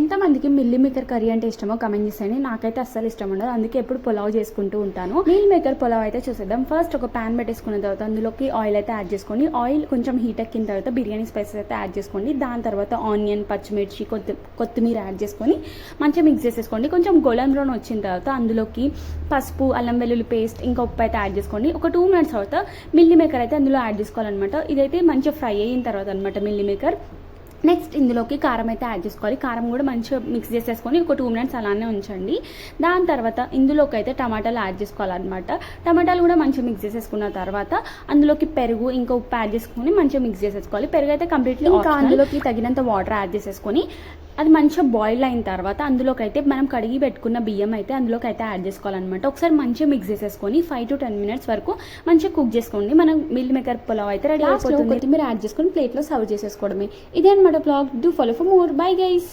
ఎంతమందికి meal maker curry అంటే ఇష్టమో కమెంట్ చేసేయండి. నాకైతే అస్సలు ఇష్టం ఉండదు, అందుకే ఎప్పుడు పులావ్ చేసుకుంటూ ఉంటాను. మిల్ మేకర్ పులావ్ అయితే చూసేద్దాం. ఫస్ట్ ఒక ప్యాన్ పెట్టేసుకున్న తర్వాత అందులోకి ఆయిల్ అయితే యాడ్ చేసుకోండి. ఆయిల్ కొంచెం హీట్ ఎక్కిన తర్వాత బిర్యానీ స్పైసెస్ అయితే యాడ్ చేసుకోండి. దాని తర్వాత ఆనియన్, పచ్చిమిర్చి, కొత్తిమీర యాడ్ చేసుకొని మంచిగా మిక్స్ చేసేసుకోండి. కొంచెం గోల్డెన్ బ్రౌన్ వచ్చిన తర్వాత అందులోకి పసుపు, అల్లం వెల్లుల్లి పేస్ట్, ఇంకా ఉప్పు అయితే యాడ్ చేసుకోండి. ఒక 2 minutes తర్వాత మిల్లీ మేకర్ అయితే అందులో యాడ్ చేసుకోవాలన్నమాట. ఇదైతే మంచిగా ఫ్రై అయిన తర్వాత అనమాట మిల్లీ మేకర్. నెక్స్ట్ ఇందులోకి కారం అయితే యాడ్ చేసుకోవాలి. కారం కూడా మంచిగా మిక్స్ చేసేసుకొని ఒక 2 minutes అలానే ఉంచండి. దాని తర్వాత ఇందులోకి అయితే టమాటాలు యాడ్ చేసుకోవాలన్నమాట. టమాటాలు కూడా మంచిగా మిక్స్ చేసేసుకున్న తర్వాత అందులోకి పెరుగు, ఇంకా ఉప్పు యాడ్ చేసుకొని మంచిగా మిక్స్ చేసేసుకోవాలి. పెరుగు అయితే కంప్లీట్లీ ఇంకా అందులోకి తగినంత వాటర్ యాడ్ చేసేసుకొని అది మంచిగా బాయిల్ అయిన తర్వాత అందులోకి అయితే మనం కడిగి పెట్టుకున్న బియ్యం అయితే అందులోకి అయితే యాడ్ చేసుకోవాలన్నమాట. ఒకసారి మంచిగా మిక్స్ చేసేసుకొని 5 to 10 minutes వరకు మంచిగా కుక్ చేసుకోండి. మనం మిల్ మేకర్ పులావ్ అయితే రెడీ అయిపోతుంది. కొత్తిమీర యాడ్ చేసుకొని ప్లేట్లో సర్వ్ చేసేసుకోవడమే. ఇదే అనమాట blog. Do follow for more. Bye guys.